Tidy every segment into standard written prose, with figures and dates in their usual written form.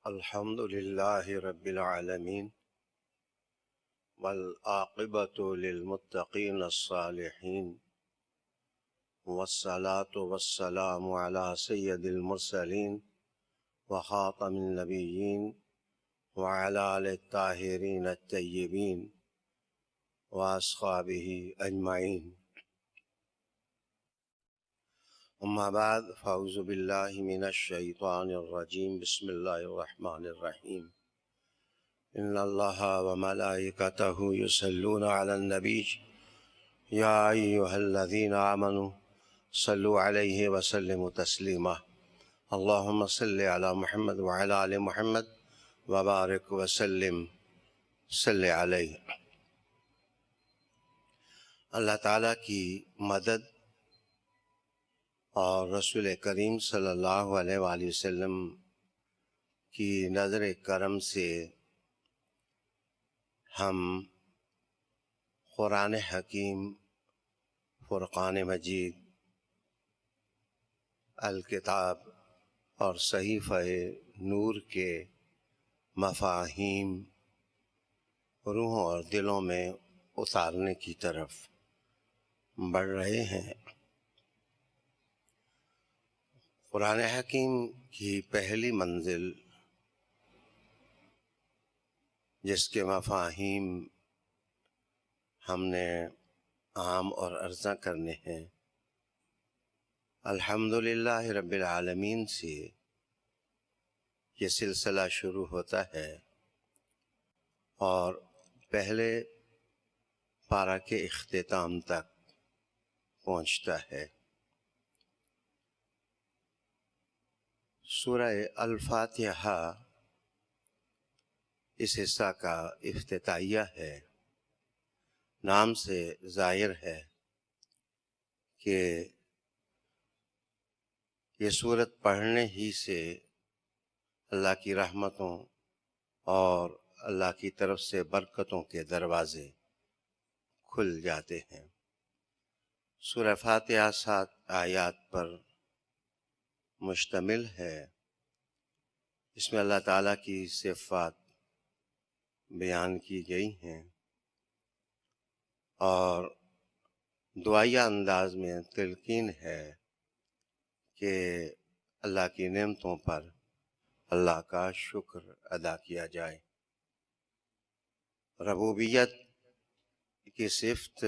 الحمد لله رب العالمين والعاقبة للمتقين الصالحين والصلاة والسلام على سيد المرسلين وخاتم النبيين وعلى آله الطاهرين الطيبين وأصحابه أجمعين. أما بعد، فأعوذ بالله من الشيطان الرجيم. بسم الله الرحمن الرحيم. إن الله وملائكته يصلون على النبي يا أيها الذين آمنوا صلوا عليه وسلموا تسليما. اللهم صل على محمد وعلى آل محمد وبارك وسلم صل علیہ. اللہ تعالیٰ کی مدد اور رسول کریم صلی اللہ علیہ وآلہ وسلم کی نظر کرم سے ہم قرآن حکیم، فرقان مجید، الکتاب اور صحیفہ نور کے مفاہیم روحوں اور دلوں میں اتارنے کی طرف بڑھ رہے ہیں. قرآن حکیم کی پہلی منزل، جس کے مفاہیم ہم نے عام اور عرضہ کرنے ہیں، الحمدللہ رب العالمین سے یہ سلسلہ شروع ہوتا ہے اور پہلے پارہ کے اختتام تک پہنچتا ہے. سورہ الفاتحہ اس حصہ کا افتتاحیہ ہے. نام سے ظاہر ہے کہ یہ سورت پڑھنے ہی سے اللہ کی رحمتوں اور اللہ کی طرف سے برکتوں کے دروازے کھل جاتے ہیں. سورہ فاتحہ 7 آیات پر مشتمل ہے. اس میں اللہ تعالیٰ کی صفات بیان کی گئی ہیں اور دعائیہ انداز میں تلقین ہے کہ اللہ کی نعمتوں پر اللہ کا شکر ادا کیا جائے. ربوبیت کی صفت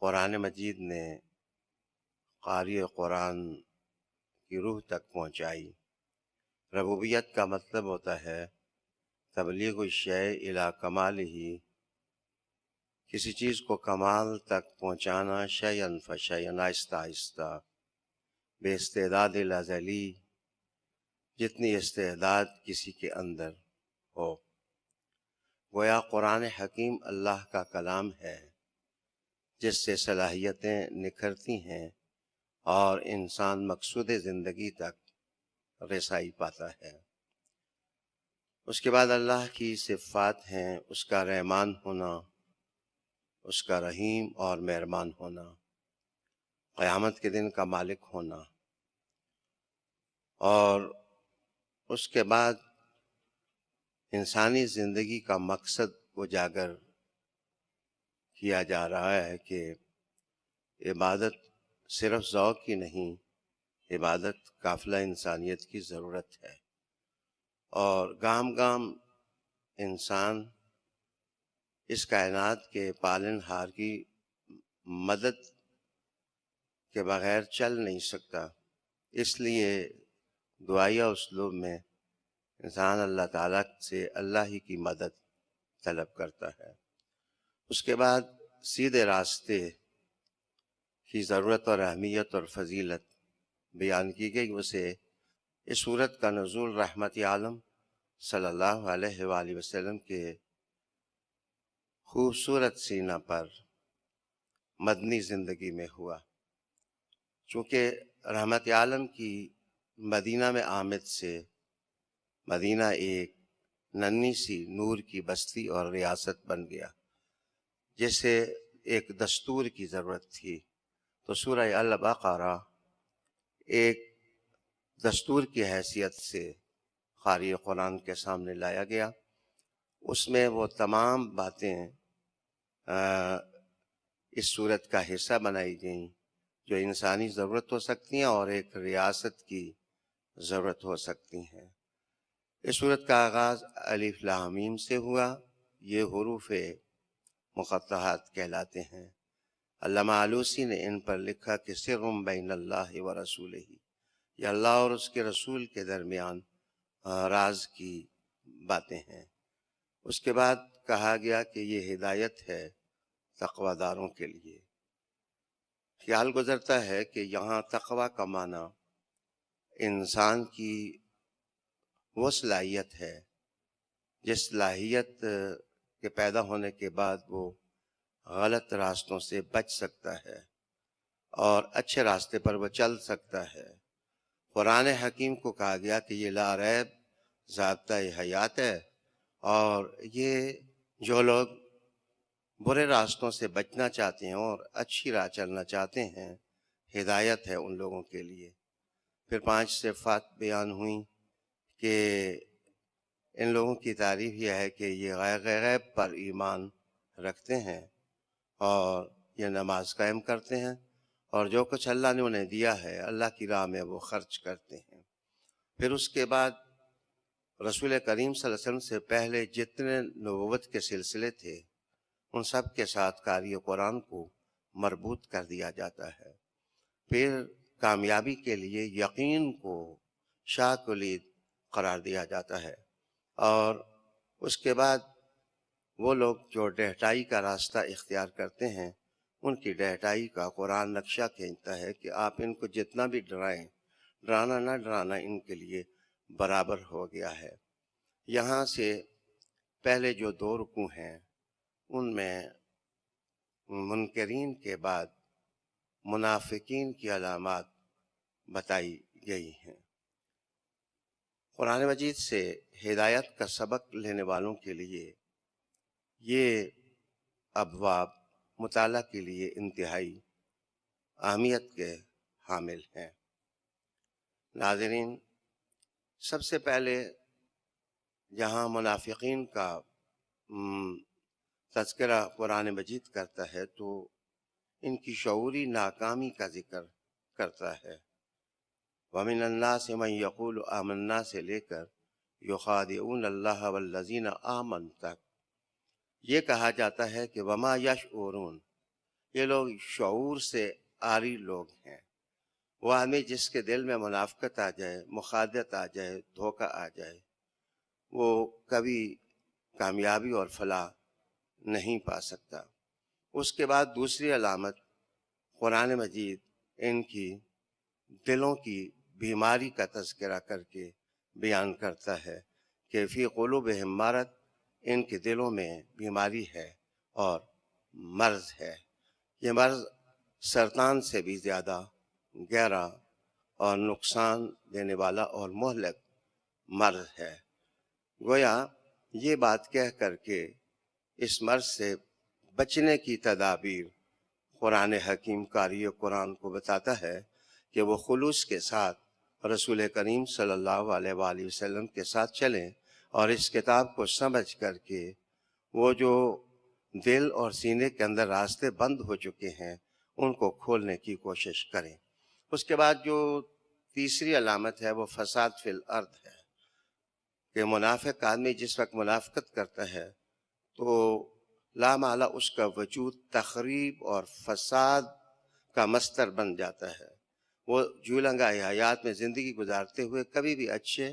قرآن مجید نے قاری قرآن کی روح تک پہنچائی. ربوبیت کا مطلب ہوتا ہے تبلیغ الشیء الی کمالہ، کسی چیز کو کمال تک پہنچانا، شیئن فشیئن، آہستہ آہستہ، بے استعداد الازلی، جتنی استعداد کسی کے اندر ہو. گویا قرآن حکیم اللہ کا کلام ہے جس سے صلاحیتیں نکھرتی ہیں اور انسان مقصود زندگی تک رسائی پاتا ہے. اس کے بعد اللہ کی صفات ہیں اس کا رحمان ہونا، اس کا رحیم اور مہربان ہونا، قیامت کے دن کا مالک ہونا، اور اس کے بعد انسانی زندگی کا مقصد اجاگر کیا جا رہا ہے کہ عبادت صرف ذوق کی نہیں، عبادت قافلہ انسانیت کی ضرورت ہے. اور گام گام انسان اس کائنات کے پالن ہار کی مدد کے بغیر چل نہیں سکتا. اس لیے دعائیہ اسلوب میں انسان اللہ تعالیٰ سے اللہ ہی کی مدد طلب کرتا ہے. اس کے بعد سیدھے راستے کی ضرورت اور اہمیت اور فضیلت بیان کی گئی. اسے اس سورت کا نزول رحمت عالم صلی اللہ علیہ وآلہ وسلم کے خوبصورت سینہ پر مدنی زندگی میں ہوا. چونکہ رحمت عالم کی مدینہ میں آمد سے مدینہ ایک ننھی سی نور کی بستی اور ریاست بن گیا جسے ایک دستور کی ضرورت تھی. تو سورہ البقرہ ایک دستور کی حیثیت سے قاری قرآن کے سامنے لایا گیا۔ اس میں وہ تمام باتیں اس صورت کا حصہ بنائی گئیں جو انسانی ضرورت ہو سکتی ہیں اور ایک ریاست کی ضرورت ہو سکتی ہیں۔ اس صورت کا آغاز الف لام میم سے ہوا۔ یہ حروف مقطعات کہلاتے ہیں۔ علامہ آلوسی نے ان پر لکھا کہ سر بین اللہ و رسولہ، یہ اللہ اور اس کے رسول کے درمیان راز کی باتیں ہیں۔ اس کے بعد کہا گیا کہ یہ ہدایت ہے تقوی داروں کے لیے۔ خیال گزرتا ہے کہ یہاں تقوی کا معنی انسان کی وہ صلاحیت ہے جس صلاحیت کے پیدا ہونے کے بعد وہ غلط راستوں سے بچ سکتا ہے اور اچھے راستے پر وہ چل سکتا ہے۔ قرآن حکیم کو کہا گیا کہ یہ لا ریب ضابطۂ حیات ہے، اور یہ جو لوگ برے راستوں سے بچنا چاہتے ہیں اور اچھی راہ چلنا چاہتے ہیں، ہدایت ہے ان لوگوں کے لیے۔ پھر 5 صفات بیان ہوئیں کہ ان لوگوں کی تعریف یہ ہے کہ یہ غیب پر ایمان رکھتے ہیں اور یہ نماز قائم کرتے ہیں، اور جو کچھ اللہ نے انہیں دیا ہے اللہ کی راہ میں وہ خرچ کرتے ہیں۔ پھر اس کے بعد رسول کریم صلی اللہ علیہ وسلم سے پہلے جتنے نبوت کے سلسلے تھے ان سب کے ساتھ قاری قرآن کو مربوط کر دیا جاتا ہے۔ پھر کامیابی کے لیے یقین کو شاہ کلید قرار دیا جاتا ہے، اور اس کے بعد وہ لوگ جو ڈہٹائی کا راستہ اختیار کرتے ہیں ان کی ڈہٹائی کا قرآن نقشہ کھینچتا ہے کہ آپ ان کو جتنا بھی ڈرائیں، ڈرانا نہ ڈرانا ان کے لیے برابر ہو گیا ہے۔ یہاں سے پہلے جو 2 رکوع ہیں ان میں منکرین کے بعد منافقین کی علامات بتائی گئی ہیں۔ قرآن مجید سے ہدایت کا سبق لینے والوں کے لیے یہ ابواب مطالعہ کے لیے انتہائی اہمیت کے حامل ہیں۔ ناظرین، سب سے پہلے جہاں منافقین کا تذکرہ قرآن مجید کرتا ہے تو ان کی شعوری ناکامی کا ذکر کرتا ہے۔ وَمِنَ النَّاسِ مَن يَقُولُ آمَنَّا سے لے کر يُخَادِعُونَ اللَّهَ وَالَّذِينَ آمَنُوا تک یہ کہا جاتا ہے کہ وما یشعرون، یہ لوگ شعور سے عاری لوگ ہیں۔ وہ آدمی جس کے دل میں منافقت آ جائے، مخادعت آ جائے، دھوکہ آ جائے، وہ کبھی کامیابی اور فلاح نہیں پا سکتا۔ اس کے بعد دوسری علامت قرآن مجید ان کی دلوں کی بیماری کا تذکرہ کر کے بیان کرتا ہے کہ فی قلوبہم مرض، ان کے دلوں میں بیماری ہے اور مرض ہے۔ یہ مرض سرطان سے بھی زیادہ گہرا اور نقصان دینے والا اور مہلک مرض ہے۔ گویا یہ بات کہہ کر کے اس مرض سے بچنے کی تدابیر قرآن حکیم قاری قرآن کو بتاتا ہے کہ وہ خلوص کے ساتھ رسول کریم صلی اللہ علیہ وآلہ وسلم کے ساتھ چلیں اور اس کتاب کو سمجھ کر کے وہ جو دل اور سینے کے اندر راستے بند ہو چکے ہیں ان کو کھولنے کی کوشش کریں۔ اس کے بعد جو تیسری علامت ہے وہ فساد فی الارض ہے کہ منافق آدمی جس وقت منافقت کرتا ہے تو لا محالہ اس کا وجود تخریب اور فساد کا مصدر بن جاتا ہے۔ وہ جولنگا حیات میں زندگی گزارتے ہوئے کبھی بھی اچھے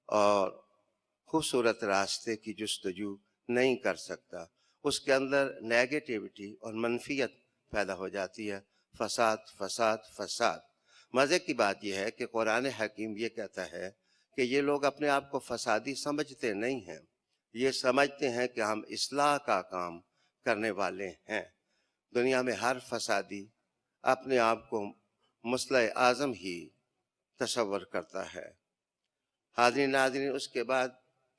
اور خوبصورت راستے کی جستجو نہیں کر سکتا۔ اس کے اندر نیگیٹیوٹی اور منفیت پیدا ہو جاتی ہے، فساد فساد فساد۔ مزے کی بات یہ ہے کہ قرآن حکیم یہ کہتا ہے کہ یہ لوگ اپنے آپ کو فسادی سمجھتے نہیں ہیں، یہ سمجھتے ہیں کہ ہم اصلاح کا کام کرنے والے ہیں۔ دنیا میں ہر فسادی اپنے آپ کو مصلح اعظم ہی تصور کرتا ہے۔ حاضرین ناظرین، اس کے بعد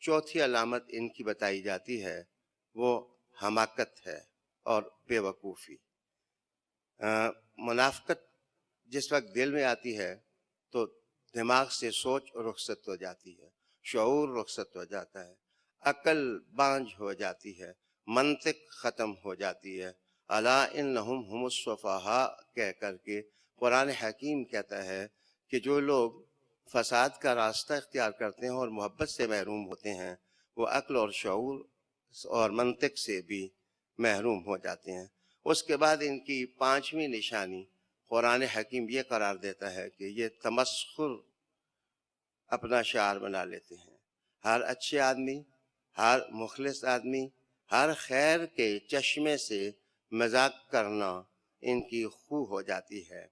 چوتھی علامت ان کی بتائی جاتی ہے وہ حماقت ہے اور بے وقوفی۔ منافقت جس وقت دل میں آتی ہے تو دماغ سے سوچ رخصت ہو جاتی ہے، شعور رخصت ہو جاتا ہے، عقل بانجھ ہو جاتی ہے، منطق ختم ہو جاتی ہے۔ الا انہم هم السفہاء کہہ کر کے قرآن حکیم کہتا ہے کہ جو لوگ فساد کا راستہ اختیار کرتے ہیں اور محبت سے محروم ہوتے ہیں وہ عقل اور شعور اور منطق سے بھی محروم ہو جاتے ہیں۔ اس کے بعد ان کی پانچویں نشانی قرآن حکیم یہ قرار دیتا ہے کہ یہ تمسخر اپنا شعار بنا لیتے ہیں۔ ہر اچھے آدمی، ہر مخلص آدمی، ہر خیر کے چشمے سے مذاق کرنا ان کی خو ہو جاتی ہے۔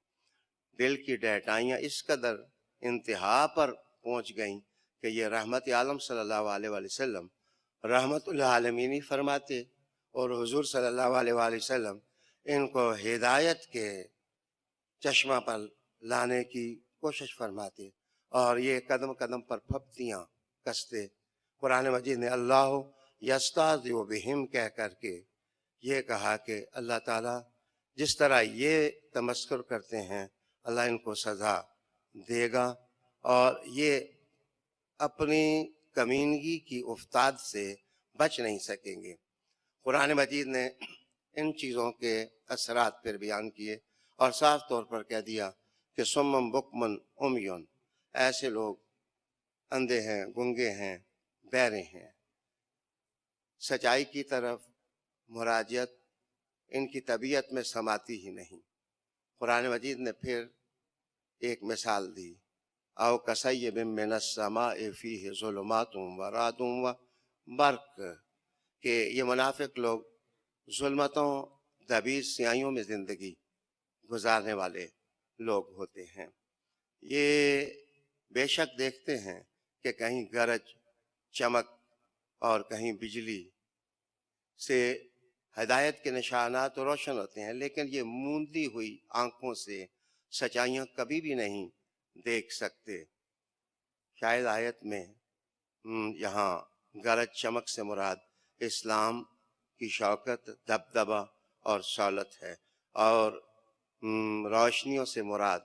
دل کی ڈہٹائیاں اس قدر انتہا پر پہنچ گئیں کہ یہ رحمت عالم صلی اللہ علیہ وآلہ وسلم رحمت العالمین فرماتے اور حضور صلی اللہ علیہ وآلہ وسلم ان کو ہدایت کے چشمہ پر لانے کی کوشش فرماتے اور یہ قدم قدم پر پھپتیاں کستے۔ قرآن مجید نے اللہ یستہزئ بہم کہہ کر کے یہ کہا کہ اللہ تعالیٰ جس طرح یہ تمسخر کرتے ہیں اللہ ان کو سزا دے گا اور یہ اپنی کمینگی کی افتاد سے بچ نہیں سکیں گے۔ قرآن مجید نے ان چیزوں کے اثرات پر بیان کیے اور صاف طور پر کہہ دیا کہ سمم بکمن امیون، ایسے لوگ اندھے ہیں، گنگے ہیں، بہرے ہیں۔ سچائی کی طرف مراجعت ان کی طبیعت میں سماتی ہی نہیں۔ قرآن مجید نے پھر ایک مثال دی، او کصیب من السماء فیہ ظلمات ورعد وبرق، کہ یہ منافق لوگ ظلمتوں دبیر سیاہیوں میں زندگی گزارنے والے لوگ ہوتے ہیں۔ یہ بے شک دیکھتے ہیں کہ کہیں گرج چمک اور کہیں بجلی سے ہدایت کے نشانات روشن ہوتے ہیں، لیکن یہ موندی ہوئی آنکھوں سے سچائیاں کبھی بھی نہیں دیکھ سکتے۔ شاید آیت میں یہاں گرج چمک سے مراد اسلام کی شوکت، دبدبہ اور سہولت ہے، اور روشنیوں سے مراد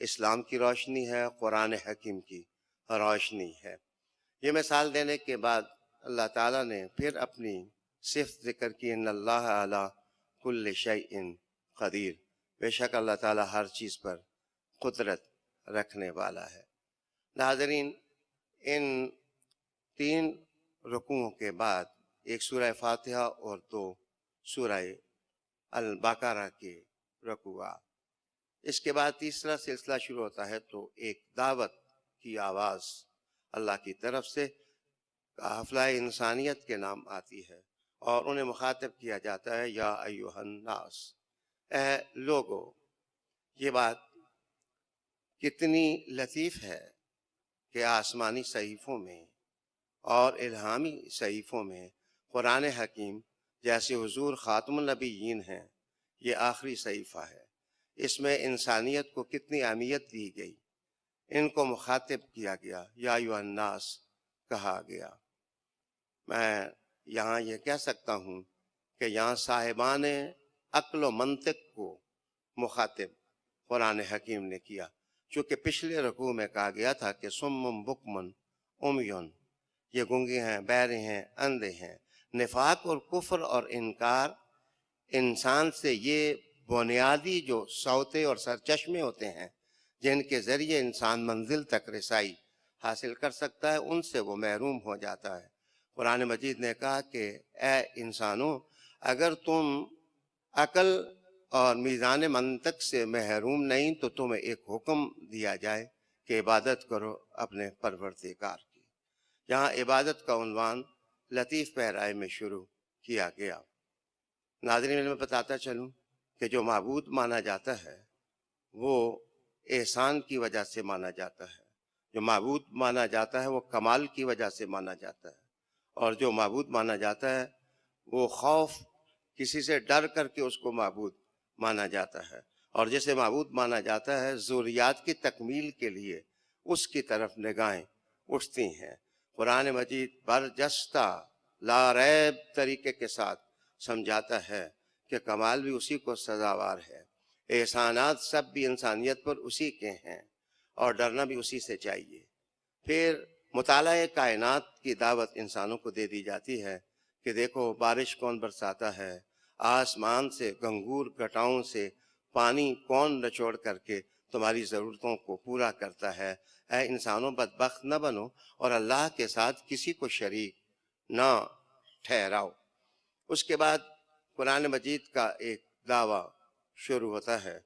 اسلام کی روشنی ہے، قرآن حکیم کی روشنی ہے۔ یہ مثال دینے کے بعد اللہ تعالیٰ نے پھر اپنی صفت ذکر کی، ان اللہ علی کل شیء قدیر، بے شک اللہ تعالیٰ ہر چیز پر قدرت رکھنے والا ہے۔ ناظرین، ان 3 رکوعوں کے بعد ایک سورہ فاتحہ اور 2 سورہ البقرہ کے رکوعات، اس کے بعد تیسرا سلسلہ شروع ہوتا ہے تو ایک دعوت کی آواز اللہ کی طرف سے قافلہ انسانیت کے نام آتی ہے اور انہیں مخاطب کیا جاتا ہے، یا ایھا الناس، اے لوگو۔ یہ بات کتنی لطیف ہے کہ آسمانی صحیفوں میں اور الہامی صحیفوں میں قرآن حکیم جیسے حضور خاتم النبیین ہیں، یہ آخری صحیفہ ہے، اس میں انسانیت کو کتنی اہمیت دی گئی، ان کو مخاطب کیا گیا، یا ایھا الناس کہا گیا۔ میں یہاں یہ کہہ سکتا ہوں کہ یہاں صاحبان عقل و منطق کو مخاطب قرآن حکیم نے کیا، چونکہ پچھلے رکوع میں کہا گیا تھا کہ سمم بکمن امیون، یہ گنگے ہیں، بہرے ہیں، اندھے ہیں۔ نفاق اور کفر اور انکار انسان سے یہ بنیادی جو صوتے اور سرچشمے ہوتے ہیں جن کے ذریعے انسان منزل تک رسائی حاصل کر سکتا ہے، ان سے وہ محروم ہو جاتا ہے۔ قرآن مجید نے کہا کہ اے انسانوں، اگر تم عقل اور میزان منطق سے محروم نہیں تو تمہیں ایک حکم دیا جائے کہ عبادت کرو اپنے پروردگار کی۔ یہاں عبادت کا عنوان لطیف پیرائے میں شروع کیا گیا۔ ناظرین، میں بتاتا چلوں کہ جو معبود مانا جاتا ہے وہ احسان کی وجہ سے مانا جاتا ہے، جو معبود مانا جاتا ہے وہ کمال کی وجہ سے مانا جاتا ہے، اور جو معبود مانا جاتا ہے وہ خوف، کسی سے ڈر کر کے اس کو معبود مانا جاتا ہے، اور جسے معبود مانا جاتا ہے ضروریات کی تکمیل کے لیے اس کی طرف نگاہیں اٹھتی ہیں۔ قرآن مجید برجستہ لا ریب طریقے کے ساتھ سمجھاتا ہے کہ کمال بھی اسی کو سزاوار ہے، احسانات سب بھی انسانیت پر اسی کے ہیں، اور ڈرنا بھی اسی سے چاہیے۔ پھر مطالعہ کائنات کی دعوت انسانوں کو دے دی جاتی ہے کہ دیکھو بارش کون برساتا ہے، آسمان سے گنگور گٹاؤں سے پانی کون نچوڑ کر کے تمہاری ضرورتوں کو پورا کرتا ہے۔ اے انسانوں بدبخت نہ بنو اور اللہ کے ساتھ کسی کو شریک نہ ٹھہراؤ۔ اس کے بعد قرآن مجید کا ایک دعویٰ شروع ہوتا ہے،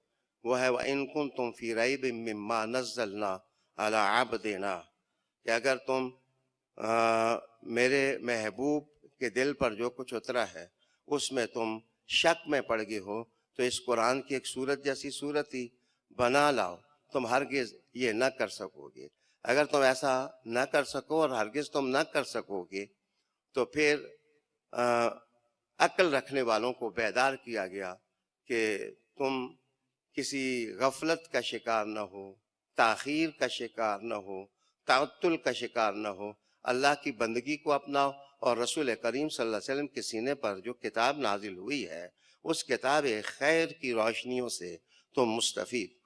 وہ ہے وَإِن كُنتُمْ فِي رَيْبٍ مِّمَّا نَزَّلْنَا عَلَىٰ عَبْدِنَا، کہ اگر تم میرے محبوب کے دل پر جو کچھ اترا ہے اس میں تم شک میں پڑ گئے ہو تو اس قرآن کی ایک سورت جیسی سورت ہی بنا لاؤ، تم ہرگز یہ نہ کر سکو گے۔ اگر تم ایسا نہ کر سکو اور ہرگز تم نہ کر سکو گے تو پھر عقل رکھنے والوں کو بیدار کیا گیا کہ تم کسی غفلت کا شکار نہ ہو، تاخیر کا شکار نہ ہو، تعطل کا شکار نہ ہو، اللہ کی بندگی کو اپناؤ اور رسول کریم صلی اللہ علیہ وسلم کے سینے پر جو کتاب نازل ہوئی ہے اس کتاب خیر کی روشنیوں سے تم مستفید